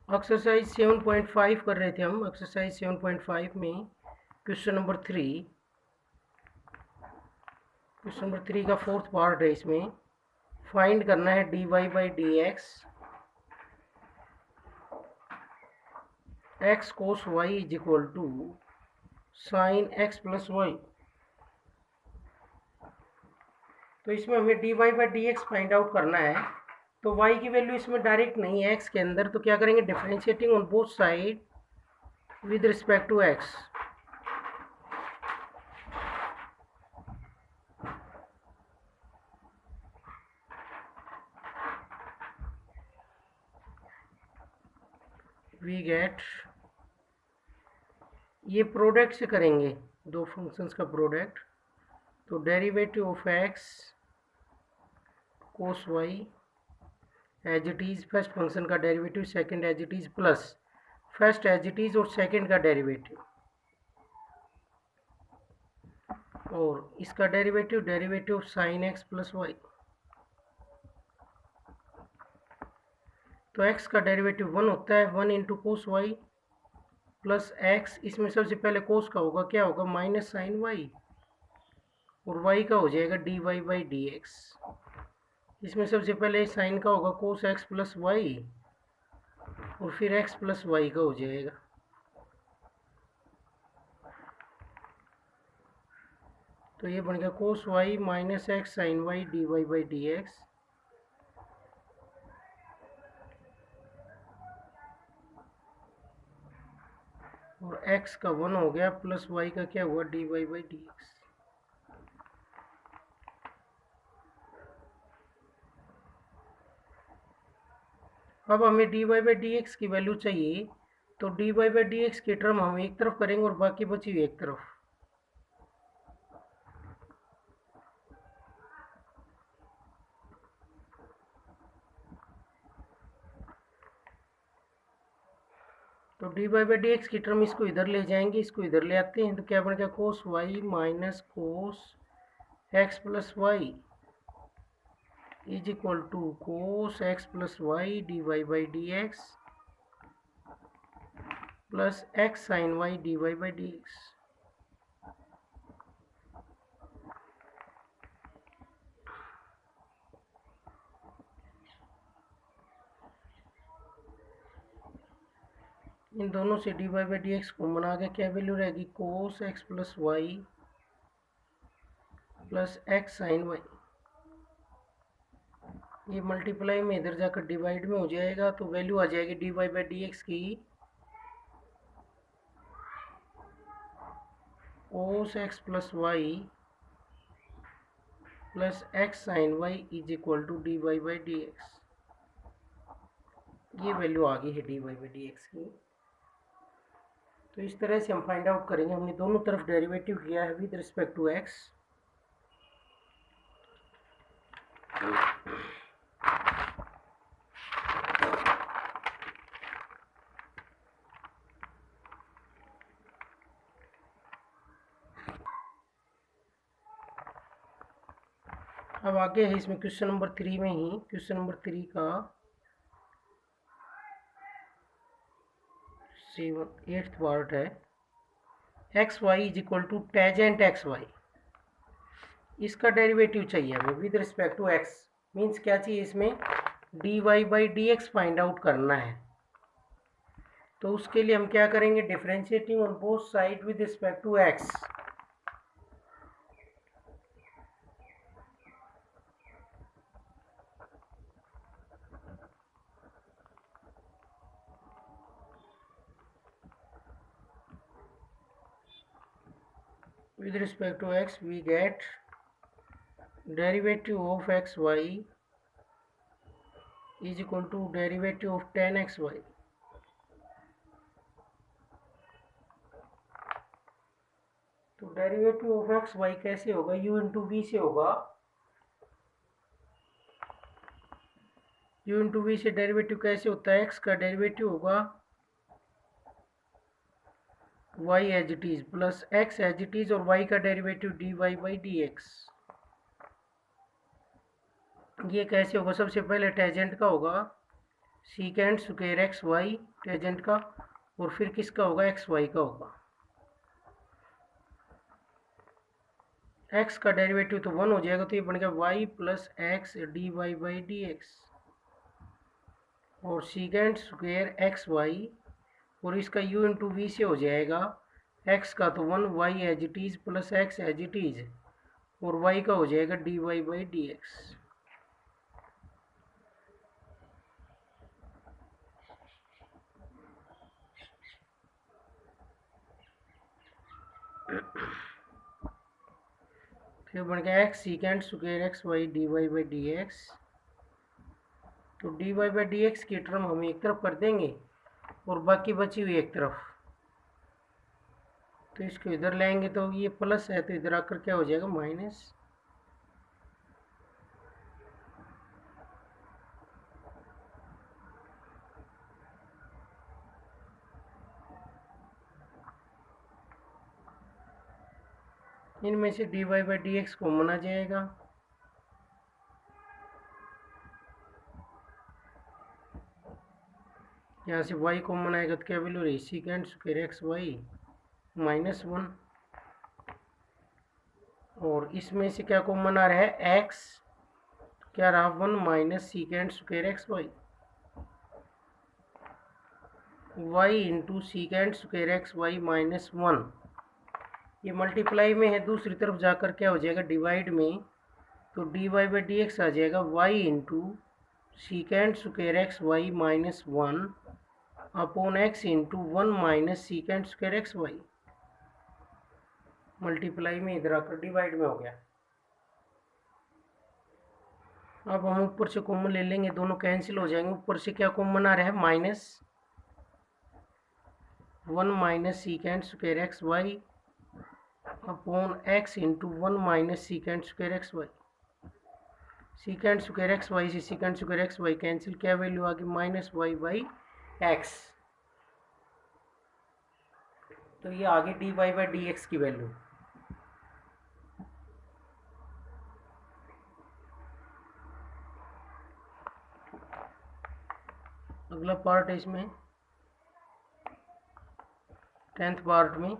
Exercise 7.5 कर रहे थे हम। एक्सरसाइज 7.5 में क्वेश्चन नंबर 3 का फोर्थ पार्ट है। इसमें फाइंड करना है dy by d x cos y is equal to sine x plus y. तो इसमें हमें dy by d find out करना है। तो y की वैल्यू इसमें डायरेक्ट नहीं है x के अंदर, तो क्या करेंगे, differentiating on both side with respect to x। We get, ये प्रोडक्ट से करेंगे दो फंक्शंस का प्रोडक्ट। तो derivative of x cos y as it is, first function का derivative, second as it is, plus first as it is और second का derivative, और इसका derivative of sine x plus y. तो x का derivative 1 होता है, 1 into cos y plus x. इसमें सबसे पहले कोस का होगा, क्या होगा, माइनस साइन वाई, और y का हो जाएगा dy बाई डी एक्स। इसमें सबसे पहले साइन का होगा कोस एक्स प्लस वाई, और फिर x प्लस वाई का हो जाएगा। तो ये बन गया cos y minus x sine y dy by d x. और x का 1 हो गया, प्लस y का क्या हुआ, dy बाई डी एक्स। अब हमें dy बाई डी एक्स की वैल्यू चाहिए, तो dy बाई डी एक्स की टर्म हम एक तरफ करेंगे और बाकी बची हुई एक तरफ। तो dy बाई डी एक्स की टर्म इसको इधर ले जाएंगे, इसको इधर ले आते हैं, तो क्या बन गया, cos y minus cos x plus y is equal to cos x plus y dy by d x plus x sine y dy by d x. इन दोनों से dy बाई डी एक्स को बना के क्या वैल्यू रहेगी, cos x plus y plus x sine y. ये multiply में इधर जाकर डिवाइड में हो जाएगा, तो वैल्यू आ जाएगी dy बाई डी एक्स की cos x plus y plus x sine y is equal to dy by d x. ये वैल्यू आ गई है dy बाई डी एक्स की। तो इस तरह से हम फाइंड आउट करेंगे। हमने दोनों तरफ डेरिवेटिव किया है विद रिस्पेक्ट टू x। अब आगे है इसमें क्वेश्चन नंबर 3 में ही, क्वेश्चन नंबर 3 का 8th पार्ट है। X y is equal to tangent x y, इसका डेरिवेटिव चाहिए हमें with respect to x. Means क्या चाहिए, इसमें dy by d x find out करना है। तो उसके लिए हम क्या करेंगे, differentiating on both side with respect to x. with respect to x we get derivative of xy is equal to derivative of tan xy। तो डेरिवेटिव ऑफ एक्स वाई कैसे होगा, u इंटू वी से होगा। u into v से derivative कैसे होता है, x का डेरिवेटिव होगा y as it is plus x as it is, और y का derivative dy by d x. ये कैसे होगा, सबसे पहले टेजेंट का होगा, secant square x y tangent का, और फिर किसका होगा, एक्स वाई का होगा। एक्स का डेरिवेटिव तो 1 हो जाएगा, तो ये बन गया y plus x d y by d x, और सीकेंड स्क्वायर एक्स वाई, और इसका u इंटू वी से हो जाएगा x का तो 1 y as it is plus x as it is, और y का हो जाएगा dy बाई डी एक्स। फिर बन गया x secant square x y dy by d x, तो dy बाई डी एक्स की टर्म हम एक तरफ कर देंगे और बाकी बची हुई एक तरफ, तो इसको इधर लाएंगे तो ये प्लस है, तो इधर आकर क्या हो जाएगा, माइनस। इनमें से dy by d x common आ जाएगा, यहाँ से y कॉमन आएगा तो क्या वैल्यू रही, सीकेंड स्क्वायर एक्स वाई -1, और इसमें से क्या कॉमन आ रहा है, x, क्या रहा 1 minus secant square x y, y into secant square x y -1, ये मल्टीप्लाई में है, दूसरी तरफ जाकर क्या हो जाएगा, डिवाइड में, तो d y by d x आ जाएगा y into secant square x y -1 upon x into 1 minus secant square x y, multiply में इधर आकर डिवाइड में हो गया। अब हम ऊपर से कॉमन ले लेंगे, दोनों कैंसिल हो जाएंगे, ऊपर से क्या कॉमन आ रहा है, -1 minus secant square x y upon x into 1 minus secant square x y, secant square x y से secant square x y cancel, क्या वैल्यू आ गई, -y बाई एक्स, तो ये आगे dy बाई डी एक्स की वैल्यू। अगला part है इसमें 10th पार्ट में,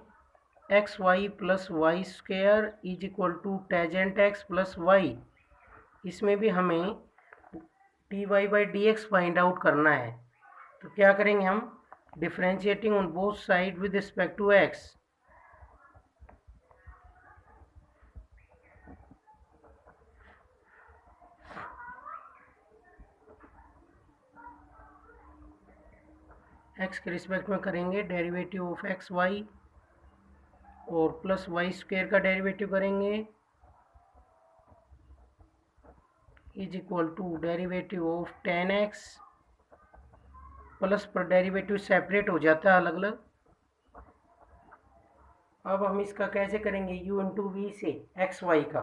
x y plus y square is equal to tangent x plus y, इसमें भी हमें dy by d x find out करना है, तो क्या करेंगे हम, differentiating on both side with respect to x, x के रिस्पेक्ट में करेंगे डेरिवेटिव ऑफ एक्स वाई, और प्लस वाई स्क्वायर का डेरिवेटिव करेंगे is equal to derivative of 10x, plus पर डेरिवेटिव सेपरेट हो जाता है अलग अलग। अब हम इसका कैसे करेंगे, u इंटू वी से एक्स वाई का,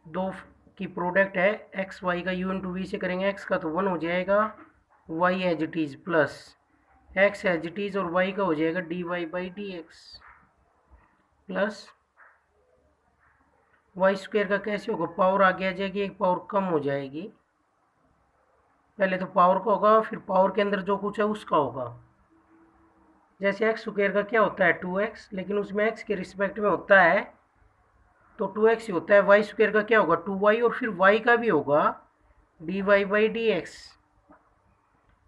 दो की प्रोडक्ट है एक्स वाई का, u इंटू वी से करेंगे, x का तो 1 हो जाएगा, y as it is plus x as it is, और y का हो जाएगा dy by d x, plus y square का कैसे होगा, पावर आगे आ जाएगी, एक पावर कम हो जाएगी, पहले तो पावर का होगा, फिर पावर के अंदर जो कुछ है उसका होगा, जैसे एक्स स्क्वायर का क्या होता है 2x, लेकिन उसमें x के रिस्पेक्ट में होता है तो 2x ही होता है, वाई स्क्वायर का क्या होगा 2y, और फिर y का भी होगा dy बाई डी एक्स,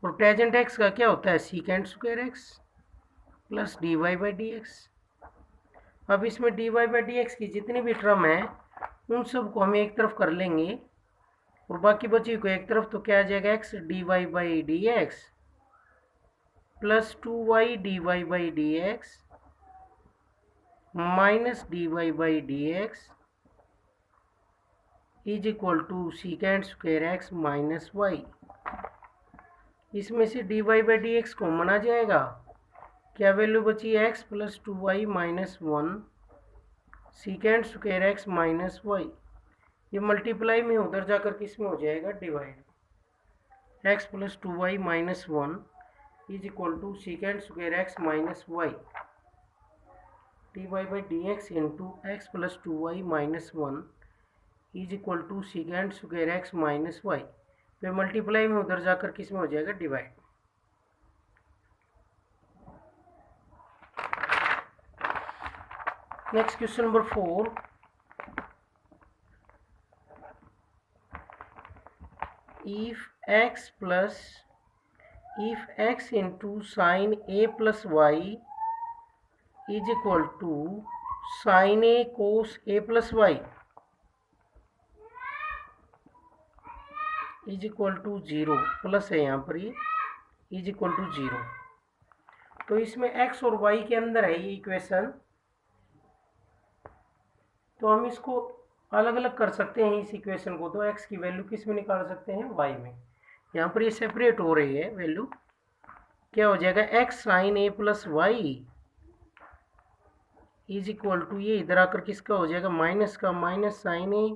और टेजेंट x का क्या होता है secant square x plus dy by d x. अब इसमें dy बाई डी एक्स की जितनी भी टर्म है उन सब को हम एक तरफ कर लेंगे, और बाकी बची को एक तरफ, तो क्या आ जाएगा, x dy by d x plus 2y dy by d x minus dy by d x is equal to secant square x minus y, इसमें से dy by d x common आ जाएगा, क्या वैल्यू बची है, x plus 2y minus 1 secant square x minus y, ये multiply में उधर जाकर किस में हो जाएगा, divide, x plus 2y minus 1 is equal to secant square x minus y, dy by d x into x plus 2y minus 1 is equal to secant square x minus y, फिर multiply में उधर जाकर किस में हो जाएगा, divide. Next question number 4, if x into sin a plus y is equal to sin a cos a plus y is equal to 0, plus है यहाँ पर, ये इज इक्वल टू 0, तो इसमें x और y के अंदर है ये इक्वेशन, तो हम इसको अलग अलग कर सकते हैं इस इक्वेशन को। तो x की वैल्यू किस में निकाल सकते हैं, y में। यहाँ पर ये सेपरेट हो रही है वैल्यू, क्या हो जाएगा, x sine a plus y is equal to, ये इधर आकर किसका हो जाएगा, माइनस का, minus sine a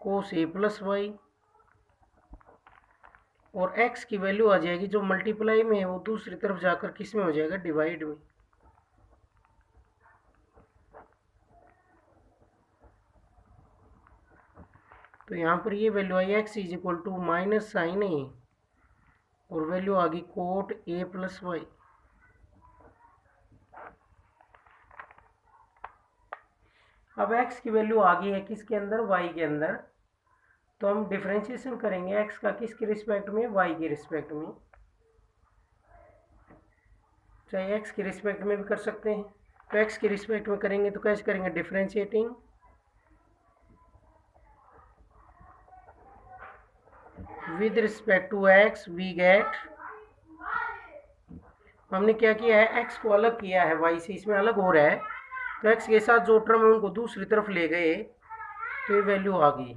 cos a plus y, और x की वैल्यू आ जाएगी जो मल्टीप्लाई में है वो दूसरी तरफ जाकर किस में हो जाएगा, डिवाइड में। तो यहाँ पर ये वैल्यू आई x is equal to minus sine a, और वैल्यू आ गई कोट a प्लस वाई। अब x की वैल्यू आ गई है किसके अंदर, y के अंदर, तो हम डिफरेंशिएशन करेंगे x का किसके रिस्पेक्ट में, y के रिस्पेक्ट में। चाहे x के रिस्पेक्ट में भी कर सकते हैं, तो x के रिस्पेक्ट में करेंगे तो कैसे करेंगे, differentiating with respect to x we get, हमने क्या किया है, x को अलग किया है y से, इसमें अलग हो रहा है, तो x के साथ जो टर्म है उनको दूसरी तरफ ले गए, तो ये वैल्यू आ गई।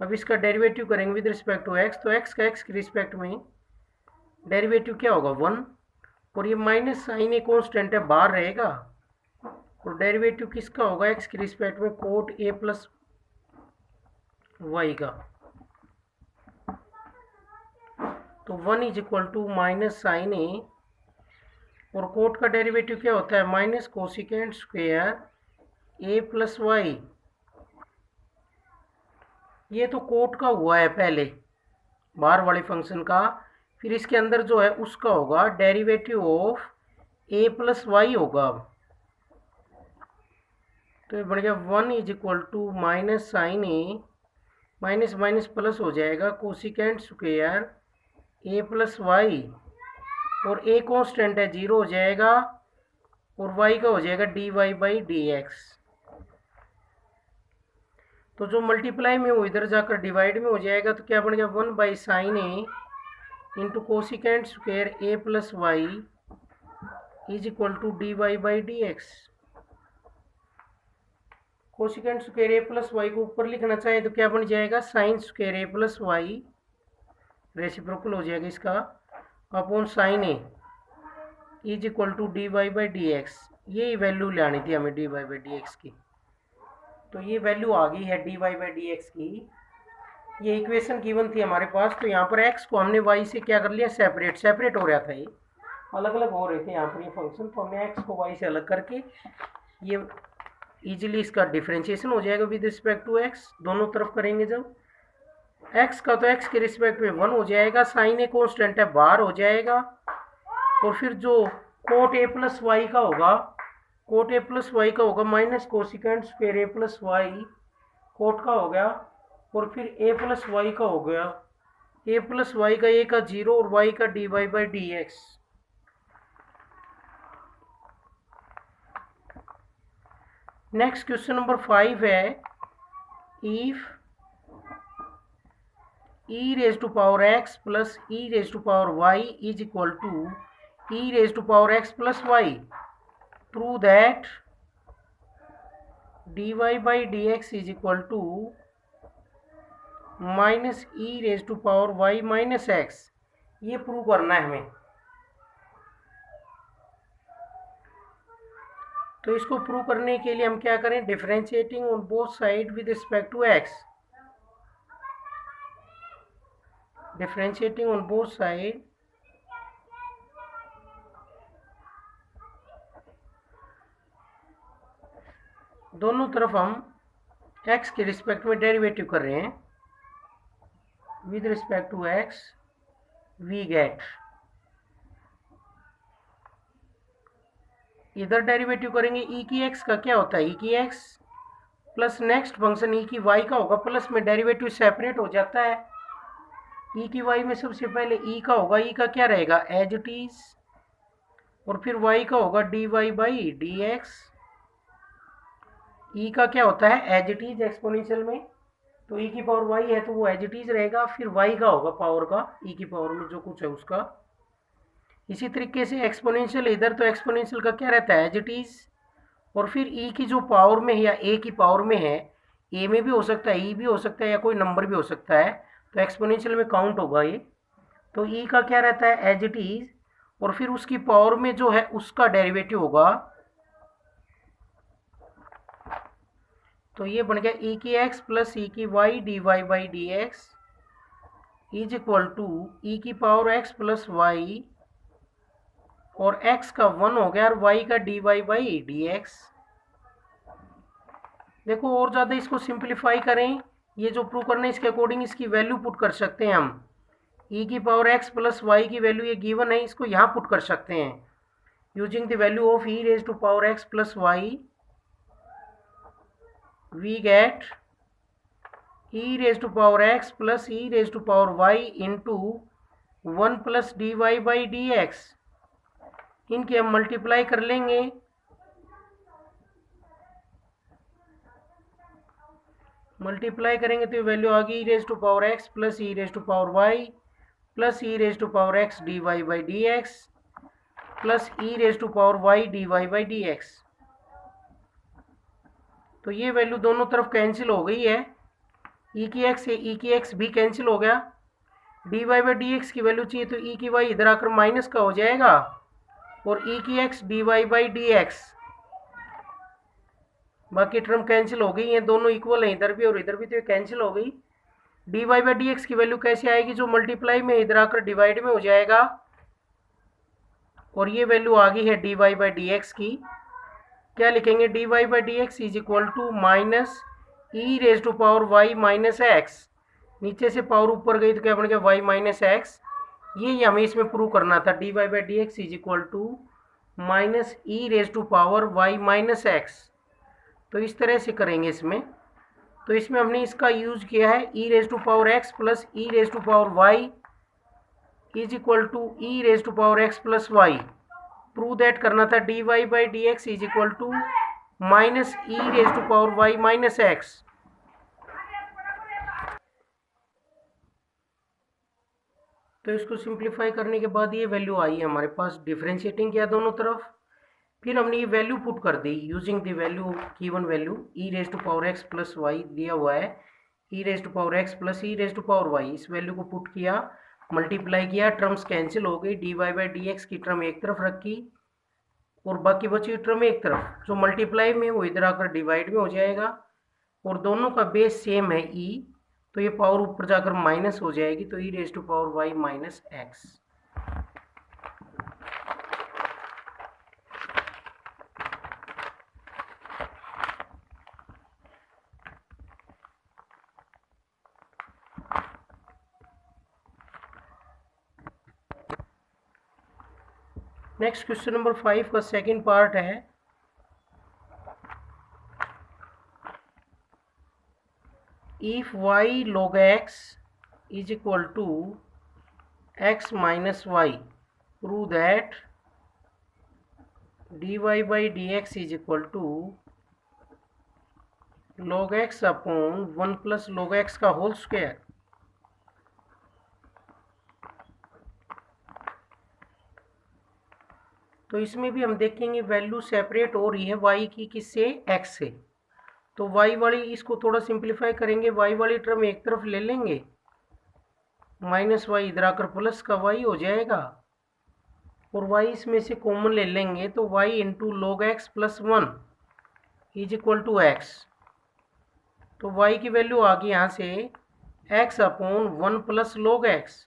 अब इसका डेरिवेटिव करेंगे विद रिस्पेक्ट टू x, तो x का x के रिस्पेक्ट में डेरिवेटिव क्या होगा, 1, और ये माइनस साइन ए कॉन्स्टेंट है, बाहर रहेगा, और डेरिवेटिव किसका होगा, x के रिस्पेक्ट में कोट a प्लस वाई का, तो 1 is equal to minus sine a, और कोट का डेरिवेटिव क्या होता है, minus cosecant square a plus y. ये तो कोट का हुआ है पहले, बाहर वाले फंक्शन का, फिर इसके अंदर जो है उसका होगा derivative of a plus y होगा। तो ये बन गया 1 is equal to minus sine a, minus minus plus हो जाएगा, cosecant square a plus y, और a कॉन्स्टेंट है 0 हो जाएगा, और y का हो जाएगा dy बाई डी एक्स। तो जो मल्टीप्लाई में वो इधर जाकर डिवाइड में हो जाएगा, तो क्या बन गया, 1 by sine a into cosecant square a plus y is equal to dy by d x. Cosecant square a plus y को ऊपर लिखना चाहे तो क्या बन जाएगा, sine square a plus y, reciprocal हो जाएगा इसका, upon sine a is equal to dy by d x. ये वैल्यू लानी थी हमें dy बाई डी एक्स की, तो ये वैल्यू आ गई है dy बाई डी एक्स की। ये इक्वेशन गिवन थी हमारे पास, तो यहाँ पर x को हमने y से क्या कर लिया, सेपरेट, सेपरेट हो रहा था, ये अलग अलग हो रहे थे यहाँ पर ये फंक्शन, तो हमने x को y से अलग करके ये इजीली इसका डिफरेंशिएशन हो जाएगा विद रिस्पेक्ट टू x, दोनों तरफ करेंगे जब, x का तो x के रिस्पेक्ट में 1 हो जाएगा, साइन ए कॉन्स्टेंट है बाहर हो जाएगा, और फिर जो कोट a प्लस वाई का होगा, कोट a प्लस वाई का होगा minus cosecant square a plus y, cot का हो गया, और फिर a प्लस वाई का हो गया, a प्लस वाई का a का 0 और y का dy by d x. Next question number 5 है, if e raise to power x plus e raise to power y is equal to e raise to power x plus y, prove that dy by d x is equal to minus e raise to power y minus x. ये prove करना है हमें, तो इसको prove करने के लिए हम क्या करें, differentiating on both side with respect to x, differentiating on both side दोनों तरफ हम x के रिस्पेक्ट में डेरिवेटिव कर रहे हैं with respect to x we get, इधर डेरिवेटिव करेंगे e की x का क्या होता है, e की x plus next function e की y का होगा, प्लस में डेरिवेटिव सेपरेट हो जाता है। e की y में सबसे पहले e का होगा, e का क्या रहेगा एज इट इज, और फिर y का होगा dy by d x. e का क्या होता है एज इट इज एक्सपोनेंशियल में, तो e की पावर y है तो वो एज इट इज रहेगा, फिर y का होगा पावर का, e की पावर में जो कुछ है उसका। इसी तरीके से एक्सपोनेंशियल, इधर तो एक्सपोनेंशियल का क्या रहता है एज इट इज, और फिर e की जो पावर में है या a की पावर में है, a में भी हो सकता है, e भी हो सकता है, या कोई नंबर भी हो सकता है, तो एक्सपोनेंशियल में काउंट होगा ये। तो e का क्या रहता है एज इट इज, और फिर उसकी पावर में जो है उसका डेरिवेटिव होगा, तो ये बन गया e की x प्लस e की y dy by d x is equal to e की पावर x प्लस y, और x का 1 हो गया और y का dy बाई डी एक्स। देखो और ज़्यादा इसको सिंप्लीफाई करें, ये जो प्रूव करना है इसके अकॉर्डिंग इसकी वैल्यू पुट कर सकते हैं हम। e की पावर x प्लस वाई की वैल्यू ये गिवन है, इसको यहाँ पुट कर सकते हैं using the value of e raise to power x plus y, we get e raise to power x plus e raise to power y into 1 plus d y by d x. इनके हम multiply कर लेंगे, multiply करेंगे तो value आ गई e raise to power x plus e raise to power y plus e raise to power x d y by d x plus e raise to power y d y by d x. तो ये value दोनों तरफ cancel हो गई है, e की x से e की x भी कैंसिल हो गया, d y by d x की वैल्यू चाहिए तो e की y इधर आकर माइनस का हो जाएगा, और e की x d y by d x, बाकी टर्म कैंसिल हो गई हैं, दोनों इक्वल हैं, इधर भी और इधर भी, तो ये कैंसिल हो गई। D y by d x की वैल्यू कैसे आएगी, जो मल्टीप्लाई में इधर आकर डिवाइड में हो जाएगा, और ये वैल्यू आ गई है d y by d x की। क्या लिखेंगे, d y by d x is equal to minus e raise to power y minus x, नीचे से पावर ऊपर गई तो क्या बन गया वाई माइनस एक्स। ये हमें इसमें प्रूव करना था, d y by d x is equal to minus e raise to power y minus x. तो इस तरह से करेंगे इसमें, तो इसमें हमने इसका यूज किया है e raise to power x plus e raise to power y is equal to e raise to power x plus y. Prove that करना था d y by d x is equal to minus e raise to power y minus x. तो इसको simplify करने के बाद ये value आई है हमारे पास, डिफरेंशिएटिंग किया दोनों तरफ, फिर हमने ये वैल्यू पुट कर दी using the value given value e raise to power x plus y दिया हुआ है, e raise to power x plus e raise to power y, इस वैल्यू को पुट किया, मल्टीप्लाई किया, टर्म्स कैंसिल हो गई, d y by d x की टर्म एक तरफ रखी और बाकी बची हुई टर्म एक तरफ, जो मल्टीप्लाई में वो इधर आकर डिवाइड में हो जाएगा, और दोनों का बेस सेम है e, तो ये पावर ऊपर जाकर माइनस हो जाएगी, तो e raise to power y minus x. Next question number 5 का सेकंड पार्ट है, if y log x is equal to x minus y, prove that dy by dx is equal to log x upon 1 plus log x का whole square. तो इसमें भी हम देखेंगे value separate हो रही है y की किससे, x से, तो y वाली इसको थोड़ा सिंप्लीफाई करेंगे, y वाली टर्म एक तरफ ले लेंगे, माइनस वाई इधर आकर प्लस का y हो जाएगा, और y इसमें से कॉमन ले लेंगे तो y into log x plus 1 is equal to x. तो y की वैल्यू आ गई यहाँ से x upon 1 plus log x,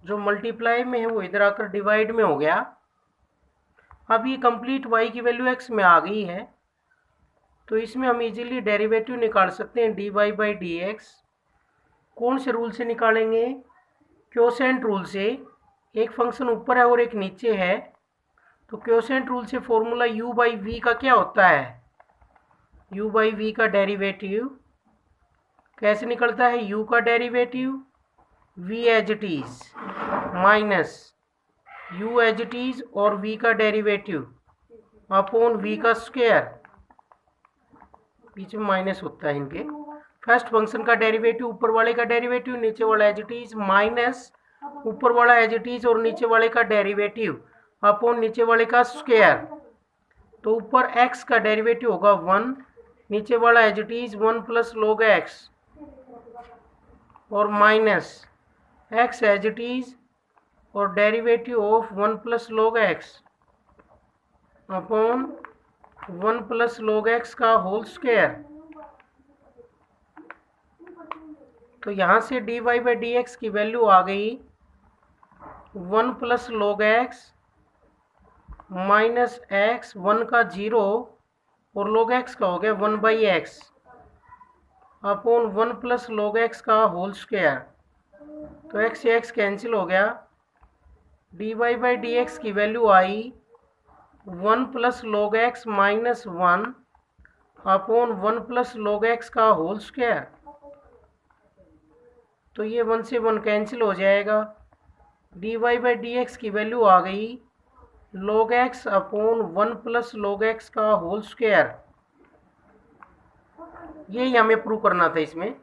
जो मल्टीप्लाई में है वो इधर आकर डिवाइड में हो गया। अब ये कंप्लीट y की वैल्यू x में आ गई है, तो इसमें हम इजीली डेरिवेटिव निकाल सकते हैं dy बाई डी एक्स कौन से रूल से निकालेंगे? क्वोशेंट रूल से। एक फंक्शन ऊपर है और एक नीचे है, तो क्वोशेंट रूल से फॉर्मूला u बाई वी का क्या होता है? u बाई वी का डेरिवेटिव कैसे निकलता है? u का derivative v as it is minus u as it is और v का डेरिवेटिव अपॉन v का स्क्वायर, बीच में माइनस होता है इनके। फर्स्ट फंक्शन का डेरिवेटिव ऊपर वाले का डेरिवेटिव, नीचे वाला एज इट इज, माइनस ऊपर वाला एज इट इज और नीचे वाले का डेरिवेटिव अपॉन नीचे वाले का स्क्वायर। तो ऊपर x का डेरिवेटिव होगा 1, नीचे वाला as it is 1 plus log x और minus x as it is और derivative of 1 plus log x upon 1 plus log x का होल स्क्वायर। तो यहाँ से dy बाई डी एक्स की वैल्यू आ गई 1 plus log x minus x, 1 का 0 और log x का हो गया 1 by x upon 1 plus log x का होल स्क्वायर। तो x से x कैंसिल हो गया, dy बाई डी एक्स की वैल्यू आई 1 plus log x minus 1 upon 1 plus log x का होल स्क्वायर। तो ये 1 से 1 कैंसिल हो जाएगा, dy बाई डी एक्स की वैल्यू आ गई log x upon 1 plus log x का होल स्क्वायर। यही हमें प्रूव करना था इसमें।